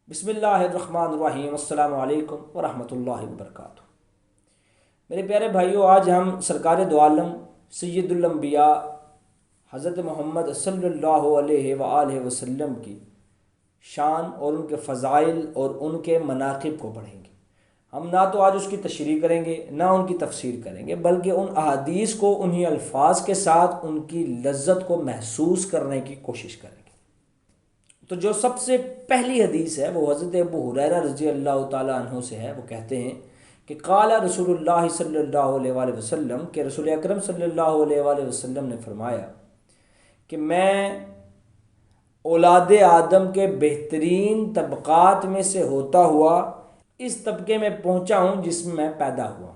بسم اللہ الرحمن الرحیم، السلام علیکم ورحمۃ اللہ وبرکاتہ۔ میرے پیارے بھائیوں، آج ہم سرکار دو عالم سید الانبیاء حضرت محمد صلی اللہ علیہ وآلہ وسلم کی شان اور ان کے فضائل اور ان کے مناقب کو پڑھیں گے۔ ہم نہ تو آج اس کی تشریح کریں گے نہ ان کی تفسیر کریں گے، بلکہ ان احادیث کو انہی الفاظ کے ساتھ ان کی لذت کو محسوس کرنے کی کوشش کریں گے۔ تو جو سب سے پہلی حدیث ہے وہ حضرت ابو ہریرہ رضی اللہ تعالیٰ عنہ سے ہے۔ وہ کہتے ہیں کہ قال رسول اللہ صلی اللہ علیہ وآلہ وسلم، کہ رسول اکرم صلی اللہ علیہ وآلہ وسلم نے فرمایا کہ میں اولاد آدم کے بہترین طبقات میں سے ہوتا ہوا اس طبقے میں پہنچا ہوں جس میں پیدا ہوا۔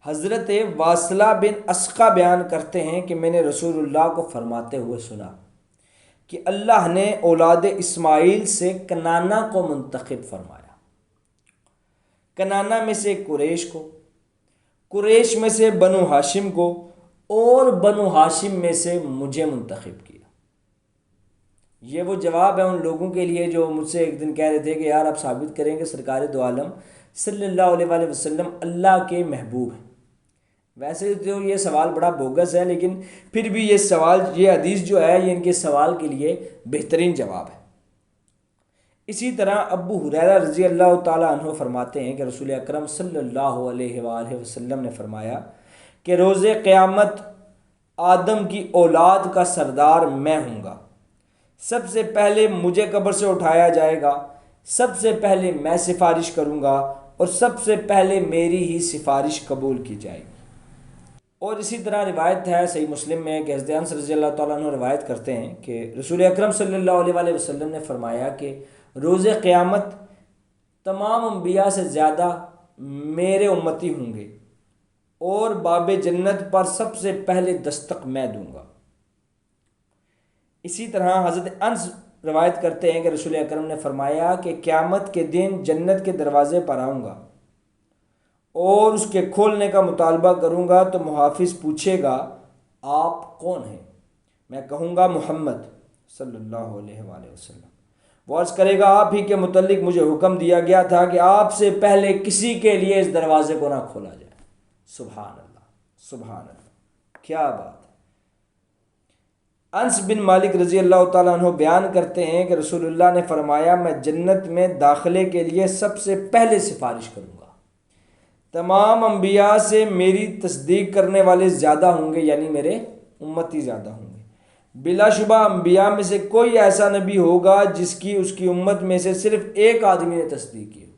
حضرت واصلہ بن اسقا بیان کرتے ہیں کہ میں نے رسول اللہ کو فرماتے ہوئے سنا کہ اللہ نے اولاد اسماعیل سے کنانہ کو منتخب فرمایا، کنانہ میں سے قریش کو، قریش میں سے بنو ہاشم کو، اور بنو ہاشم میں سے مجھے منتخب کیا۔ یہ وہ جواب ہے ان لوگوں کے لیے جو مجھ سے ایک دن کہہ رہے تھے کہ یار آپ ثابت کریں کہ سرکار دو عالم صلی اللہ علیہ وآلہ وسلم اللہ کے محبوب ہیں۔ ویسے تو یہ سوال بڑا بوگس ہے، لیکن پھر بھی یہ سوال، یہ حدیث جو ہے یہ ان کے سوال کے لیے بہترین جواب ہے۔ اسی طرح ابو ہریرہ رضی اللہ تعالیٰ عنہ فرماتے ہیں کہ رسول اکرم صلی اللہ علیہ وآلہ وسلم نے فرمایا کہ روز قیامت آدم کی اولاد کا سردار میں ہوں گا۔ سب سے پہلے مجھے قبر سے اٹھایا جائے گا، سب سے پہلے میں سفارش کروں گا اور سب سے پہلے میری ہی سفارش قبول کی جائے گی۔ اور اسی طرح روایت ہے صحیح مسلم میں کہ حضرت انس رضی اللہ تعالیٰ عنہ روایت کرتے ہیں کہ رسول اکرم صلی اللہ علیہ وآلہ وسلم نے فرمایا کہ روز قیامت تمام انبیاء سے زیادہ میرے امتی ہوں گے اور باب جنت پر سب سے پہلے دستک میں دوں گا۔ اسی طرح حضرت انس روایت کرتے ہیں کہ رسول اکرم نے فرمایا کہ قیامت کے دن جنت کے دروازے پر آؤں گا اور اس کے کھولنے کا مطالبہ کروں گا تو محافظ پوچھے گا آپ کون ہیں؟ میں کہوں گا محمد صلی اللہ علیہ وآلہ وسلم۔ وہ عرض کرے گا آپ ہی کے متعلق مجھے حکم دیا گیا تھا کہ آپ سے پہلے کسی کے لیے اس دروازے کو نہ کھولا جائے۔ سبحان اللہ، سبحان اللہ، کیا بات ہے۔ انس بن مالک رضی اللہ تعالیٰ عنہ بیان کرتے ہیں کہ رسول اللہ نے فرمایا میں جنت میں داخلے کے لیے سب سے پہلے سفارش کروں گا۔ تمام انبیاء سے میری تصدیق کرنے والے زیادہ ہوں گے، یعنی میرے امتی زیادہ ہوں گے۔ بلا شبہ انبیاء میں سے کوئی ایسا نبی ہوگا جس کی اس کی امت میں سے صرف ایک آدمی نے تصدیق کی ہوگی۔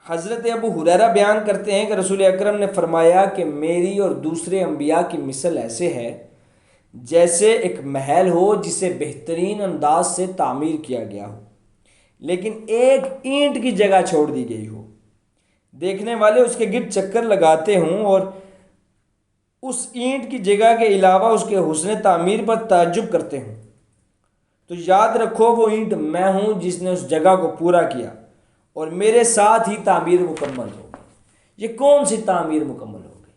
حضرت ابو ہریرہ بیان کرتے ہیں کہ رسول اکرم نے فرمایا کہ میری اور دوسرے انبیاء کی مثل ایسے ہے جیسے ایک محل ہو جسے بہترین انداز سے تعمیر کیا گیا ہو، لیکن ایک اینٹ کی جگہ چھوڑ دی گئی ہو۔ دیکھنے والے اس کے گرد چکر لگاتے ہوں اور اس اینٹ کی جگہ کے علاوہ اس کے حسن تعمیر پر تعجب کرتے ہوں، تو یاد رکھو وہ اینٹ میں ہوں جس نے اس جگہ کو پورا کیا اور میرے ساتھ ہی تعمیر مکمل ہو گئی۔ یہ کون سی تعمیر مکمل ہو گئی؟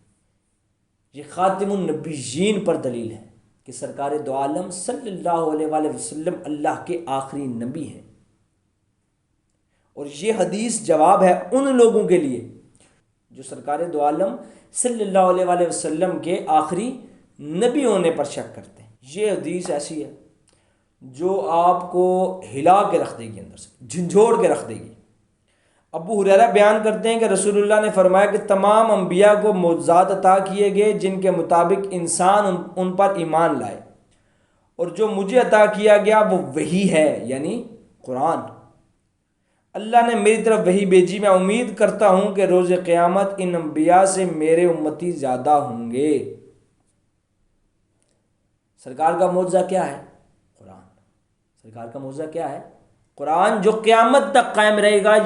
یہ خاتم النبیین پر دلیل ہے کہ سرکار دو عالم صلی اللہ علیہ وآلہ وسلم اللہ کے آخری نبی ہیں۔ اور یہ حدیث جواب ہے ان لوگوں کے لیے جو سرکار دو عالم صلی اللہ علیہ وآلہ وسلم کے آخری نبی ہونے پر شک کرتے ہیں۔ یہ حدیث ایسی ہے جو آپ کو ہلا کے رکھ دے گی، اندر سے جھنجھوڑ کے رکھ دے گی۔ ابو ہریرہ بیان کرتے ہیں کہ رسول اللہ نے فرمایا کہ تمام انبیاء کو معجزات عطا کیے گئے جن کے مطابق انسان ان پر ایمان لائے، اور جو مجھے عطا کیا گیا وہ وحی ہے، یعنی قرآن۔ اللہ نے میری طرف وحی بھیجی، میں امید کرتا ہوں کہ روز قیامت ان انبیاء سے میرے امتی زیادہ ہوں گے۔ سرکار کا معجزہ کیا ہے؟ قرآن۔ سرکار کا معجزہ کیا ہے؟ قرآن، جو قیامت تک قائم رہے گا۔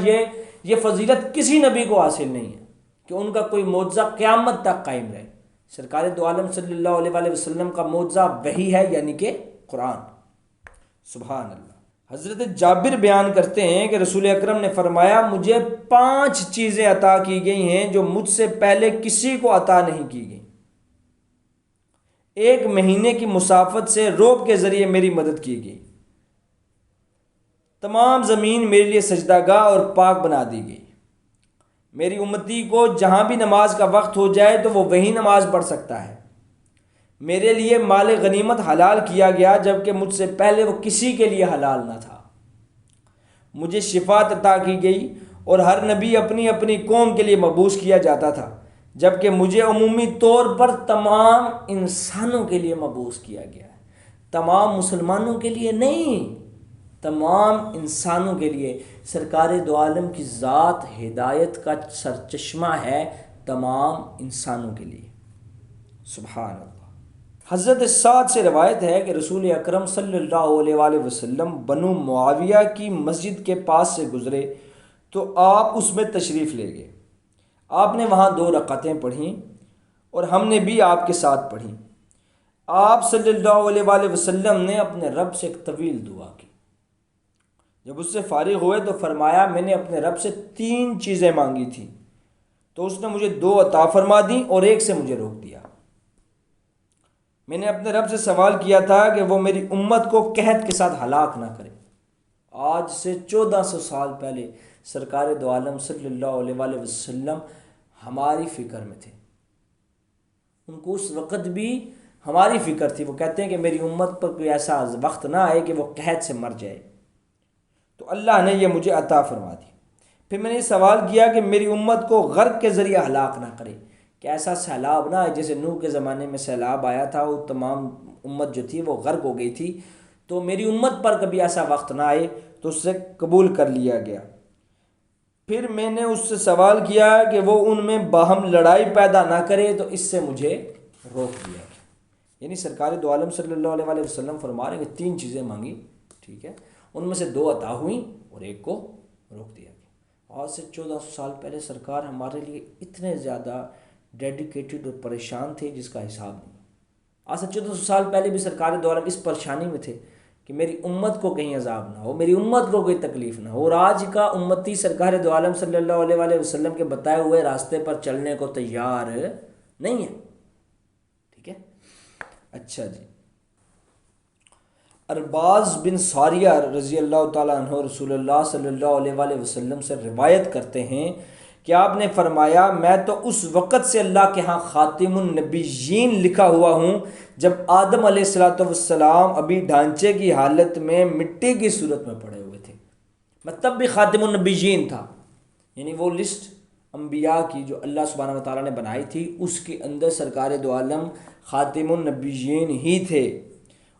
یہ فضیلت کسی نبی کو حاصل نہیں ہے کہ ان کا کوئی معجزہ قیامت تک قائم رہے۔ سرکار دو عالم صلی اللہ علیہ وآلہ وسلم کا معجزہ وحی ہے، یعنی کہ قرآن۔ سبحان اللہ۔ حضرت جابر بیان کرتے ہیں کہ رسول اکرم نے فرمایا مجھے 5 چیزیں عطا کی گئی ہیں جو مجھ سے پہلے کسی کو عطا نہیں کی گئی۔ 1 مہینے کی مسافت سے روب کے ذریعے میری مدد کی گئی، تمام زمین میرے لیے سجدہ گاہ اور پاک بنا دی گئی۔ میری امتی کو جہاں بھی نماز کا وقت ہو جائے تو وہ وہیں نماز پڑھ سکتا ہے۔ میرے لیے مال غنیمت حلال کیا گیا جبکہ مجھ سے پہلے وہ کسی کے لیے حلال نہ تھا۔ مجھے شفاعت عطا کی گئی اور ہر نبی اپنی اپنی قوم کے لیے مبعوث کیا جاتا تھا، جبکہ مجھے عمومی طور پر تمام انسانوں کے لیے مبعوث کیا گیا ہے۔ تمام مسلمانوں کے لیے نہیں، تمام انسانوں کے لیے۔ سرکار دو عالم کی ذات ہدایت کا سرچشمہ ہے تمام انسانوں کے لیے۔ سبحان اللہ۔ حضرت سعد سے روایت ہے کہ رسول اکرم صلی اللہ علیہ وآلہ وسلم بنو معاویہ کی مسجد کے پاس سے گزرے تو آپ اس میں تشریف لے گئے۔ آپ نے وہاں 2 رکعتیں پڑھیں اور ہم نے بھی آپ کے ساتھ پڑھیں۔ آپ صلی اللہ علیہ وآلہ وسلم نے اپنے رب سے ایک طویل دعا کی۔ جب اس سے فارغ ہوئے تو فرمایا میں نے اپنے رب سے 3 چیزیں مانگی تھیں تو اس نے مجھے 2 عطا فرما دیں اور ایک سے مجھے روک دیا۔ میں نے اپنے رب سے سوال کیا تھا کہ وہ میری امت کو قحط کے ساتھ ہلاک نہ کرے۔ آج سے 1400 سال پہلے سرکار دو عالم صلی اللہ علیہ وآلہ وسلم ہماری فکر میں تھے۔ ان کو اس وقت بھی ہماری فکر تھی۔ وہ کہتے ہیں کہ میری امت پر کوئی ایسا وقت نہ آئے کہ وہ قحط سے مر جائے، تو اللہ نے یہ مجھے عطا فرما دی۔ پھر میں نے یہ سوال کیا کہ میری امت کو غرق کے ذریعے ہلاک نہ کرے، کہ ایسا سیلاب نہ آئے جیسے نوح کے زمانے میں سیلاب آیا تھا، وہ تمام امت جو تھی وہ غرق ہو گئی تھی، تو میری امت پر کبھی ایسا وقت نہ آئے، تو اس سے قبول کر لیا گیا۔ پھر میں نے اس سے سوال کیا کہ وہ ان میں باہم لڑائی پیدا نہ کرے، تو اس سے مجھے روک دیا گیا۔ یعنی سرکار دو عالم صلی اللہ علیہ وآلہ وسلم فرما رہے ہیں کہ 3 چیزیں مانگی، ٹھیک ہے، ان میں سے 2 عطا ہوئیں اور ایک کو روک دیا گیا۔ آج سے 1400 سال پہلے سرکار ہمارے لیے اتنے زیادہ ڈیڈیکیٹڈ اور پریشان تھے جس کا حساب نہیں۔ آج سے 1400 سال پہلے بھی سرکار دو عالم اس پریشانی میں تھے کہ میری امت کو کہیں عذاب نہ ہو، میری امت کو کوئی تکلیف نہ ہو، اور آج کا امتی سرکار دو عالم صلی اللہ علیہ وآلہ وسلم کے بتائے ہوئے راستے پر چلنے کو تیار نہیں ہے، ٹھیک ہے۔ اچھا جی، ارباز بن ساریہ رضی اللہ تعالیٰ عنہ رسول اللہ صلی اللہ علیہ وآلہ وسلم سے روایت کرتے ہیں کہ آپ نے فرمایا میں تو اس وقت سے اللہ کے ہاں خاتم النبیین لکھا ہوا ہوں جب آدم علیہ السلام ابھی ڈھانچے کی حالت میں مٹی کی صورت میں پڑے ہوئے تھے، میں تب بھی خاتم النبیین تھا۔ یعنی وہ لسٹ انبیاء کی جو اللہ سبحانہ وتعالیٰ نے بنائی تھی اس کے اندر سرکار دو عالم خاتم النبیین ہی تھے۔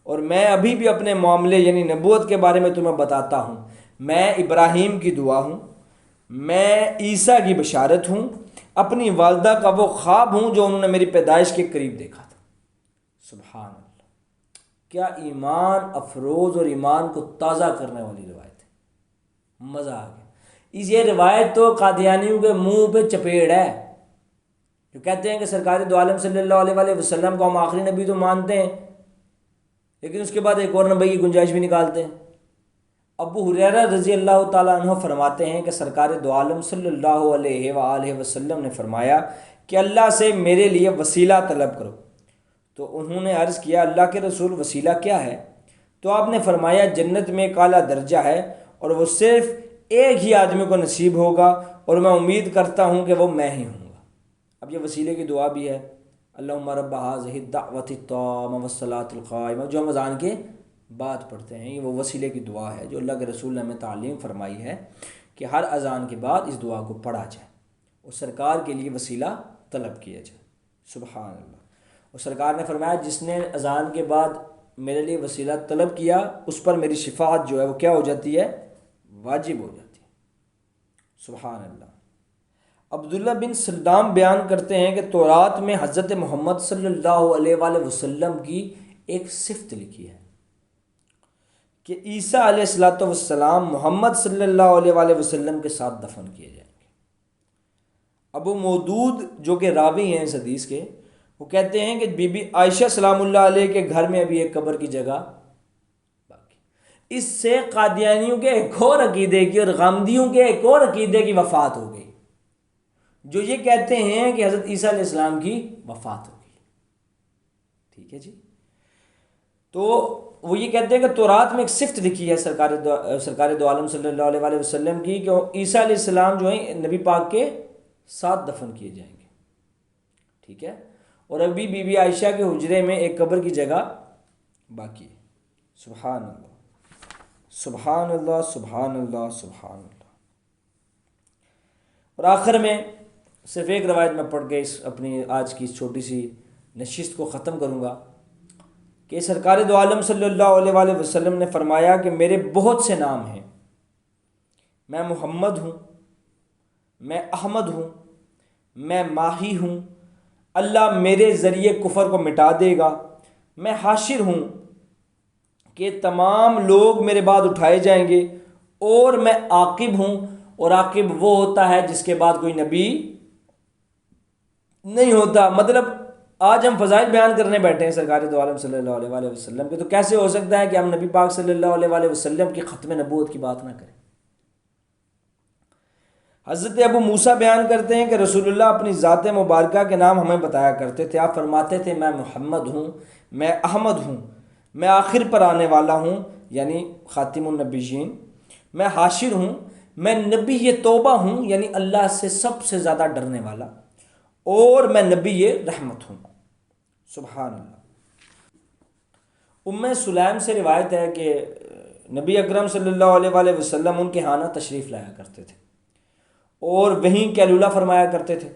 اور میں ابھی بھی اپنے معاملے یعنی نبوت کے بارے میں تمہیں بتاتا ہوں، میں ابراہیم کی دعا ہوں، میں عیسیٰ کی بشارت ہوں، اپنی والدہ کا وہ خواب ہوں جو انہوں نے میری پیدائش کے قریب دیکھا تھا۔ سبحان اللہ، کیا ایمان افروز اور ایمان کو تازہ کرنے والی روایت ہے، مزہ آ گیا۔ یہ روایت تو قادیانیوں کے منہ پہ چپیڑ ہے، جو کہتے ہیں کہ سرکار دو عالم صلی اللہ علیہ وآلہ وسلم کو ہم آخری نبی تو مانتے ہیں لیکن اس کے بعد ایک اور نبی کی گنجائش بھی نکالتے ہیں۔ ابو ہریرہ رضی اللہ تعالیٰ عنہ فرماتے ہیں کہ سرکار دو عالم صلی اللہ علیہ وآلہ وسلم نے فرمایا کہ اللہ سے میرے لیے وسیلہ طلب کرو، تو انہوں نے عرض کیا اللہ کے رسول وسیلہ کیا ہے؟ تو آپ نے فرمایا جنت میں ایک اعلیٰ درجہ ہے اور وہ صرف ایک ہی آدمی کو نصیب ہوگا اور میں امید کرتا ہوں کہ وہ میں ہی ہوں گا۔ اب یہ وسیلے کی دعا بھی ہے، اللہم رب ھذہ الدعوۃ التامۃ والصلاۃ القائمۃ، جو ہم اذان کے بعد پڑھتے ہیں۔ یہ وہ وسیلے کی دعا ہے جو اللہ کے رسول نے ہمیں تعلیم فرمائی ہے کہ ہر اذان کے بعد اس دعا کو پڑھا جائے اور سرکار کے لیے وسیلہ طلب کیا جائے۔ سبحان اللہ۔ اور سرکار نے فرمایا جس نے اذان کے بعد میرے لیے وسیلہ طلب کیا اس پر میری شفاعت جو ہے وہ کیا ہو جاتی ہے؟ واجب ہو جاتی ہے۔ سبحان اللہ۔ عبداللہ بن سلام بیان کرتے ہیں کہ تورات میں حضرت محمد صلی اللہ علیہ وآلہ وسلم کی ایک صفت لکھی ہے کہ عیسیٰ علیہ السلام محمد صلی اللہ علیہ وآلہ وسلم کے ساتھ دفن کیے جائیں گے۔ ابو مودود جو کہ راوی ہیں اس حدیث کے، وہ کہتے ہیں کہ بی بی عائشہ سلام اللہ علیہ کے گھر میں ابھی ایک قبر کی جگہ باقی۔ اس سے قادیانیوں کے ایک اور عقیدے کی اور غامدیوں کے ایک اور عقیدے کی وفات ہو گئی، جو یہ کہتے ہیں کہ حضرت عیسیٰ علیہ السلام کی وفات ہو گئی، ٹھیک ہے جی۔ تو وہ یہ کہتے ہیں کہ تورات میں ایک صفت لکھی ہے سرکار دو عالم صلی اللہ علیہ وسلم کی کہ عیسیٰ علیہ السلام جو ہیں نبی پاک کے ساتھ دفن کیے جائیں گے، ٹھیک ہے، اور ابھی بی بی عائشہ کے حجرے میں ایک قبر کی جگہ باقی ہے۔ سبحان اللہ سبحان اللہ سبحان اللہ سبحان اللہ۔ اور آخر میں صرف ایک روایت میں پڑھ کے اپنی آج کی اس چھوٹی سی نشست کو ختم کروں گا کہ سرکار دو عالم صلی اللہ علیہ وآلہ وسلم نے فرمایا کہ میرے بہت سے نام ہیں، میں محمد ہوں، میں احمد ہوں، میں ماہی ہوں، اللہ میرے ذریعے کفر کو مٹا دے گا، میں حاشر ہوں کہ تمام لوگ میرے بعد اٹھائے جائیں گے، اور میں عاقب ہوں، اور عاقب وہ ہوتا ہے جس کے بعد کوئی نبی نہیں ہوتا۔ مطلب آج ہم فضائل بیان کرنے بیٹھے ہیں سرکار دو عالم صلی اللہ علیہ وآلہ وسلم کے، تو کیسے ہو سکتا ہے کہ ہم نبی پاک صلی اللہ علیہ وآلہ وسلم کی ختم نبوت کی بات نہ کریں؟ حضرت ابو موسیٰ بیان کرتے ہیں کہ رسول اللہ اپنی ذات مبارکہ کے نام ہمیں بتایا کرتے تھے، آپ فرماتے تھے میں محمد ہوں، میں احمد ہوں، میں آخر پر آنے والا ہوں یعنی خاتم النبیین، میں حاشر ہوں، میں نبی توبہ ہوں یعنی اللہ سے سب سے زیادہ ڈرنے والا، اور میں نبی رحمت ہوں۔ سبحان اللہ۔ ام سلیم سے روایت ہے کہ نبی اکرم صلی اللہ علیہ وآلہ وسلم ان کے ہاں تشریف لایا کرتے تھے اور وہیں کیلولہ فرمایا کرتے تھے۔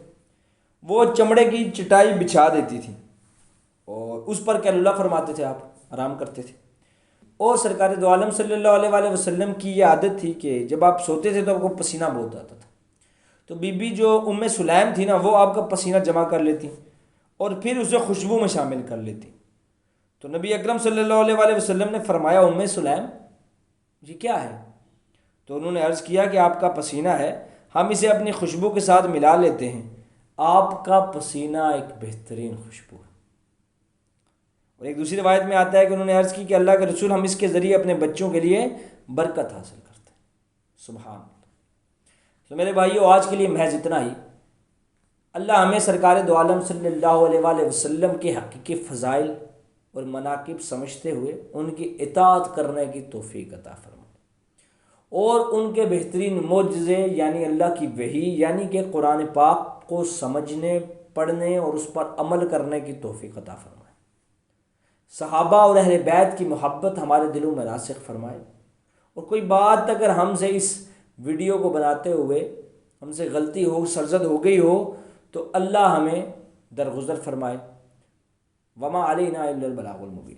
وہ چمڑے کی چٹائی بچھا دیتی تھی اور اس پر کیلولہ فرماتے تھے، آپ آرام کرتے تھے۔ اور سرکار دو عالم صلی اللہ علیہ وآلہ وسلم کی یہ عادت تھی کہ جب آپ سوتے تھے تو آپ کو پسینہ بہت آتا تھا، تو بی بی جو ام سلیم تھی نا، وہ آپ کا پسینہ جمع کر لیتی اور پھر اسے خوشبو میں شامل کر لیتی۔ تو نبی اکرم صلی اللہ علیہ وآلہ وسلم نے فرمایا ام سلیم یہ کیا ہے؟ تو انہوں نے عرض کیا کہ آپ کا پسینہ ہے، ہم اسے اپنی خوشبو کے ساتھ ملا لیتے ہیں، آپ کا پسینہ ایک بہترین خوشبو ہے۔ اور ایک دوسری روایت میں آتا ہے کہ انہوں نے عرض کی کہ اللہ کے رسول ہم اس کے ذریعے اپنے بچوں کے لیے برکت حاصل کرتے ہیں۔ سبحان اللہ۔ تو میرے بھائیو آج کے لیے محض اتنا ہی۔ اللہ ہمیں سرکار دو عالم صلی اللہ علیہ وآلہ وسلم کے حقیقی فضائل اور مناقب سمجھتے ہوئے ان کی اطاعت کرنے کی توفیق عطا فرمائے، اور ان کے بہترین معجزے یعنی اللہ کی وحی یعنی کہ قرآن پاک کو سمجھنے، پڑھنے اور اس پر عمل کرنے کی توفیق عطا فرمائے۔ صحابہ اور اہل بیت کی محبت ہمارے دلوں میں راسخ فرمائے، اور کوئی بات اگر ہم سے اس ویڈیو کو بناتے ہوئے ہم سے غلطی ہو، سرزد ہو گئی ہو، تو اللہ ہمیں درگزر فرمائے۔ وما علینا الا البلاغ المبین۔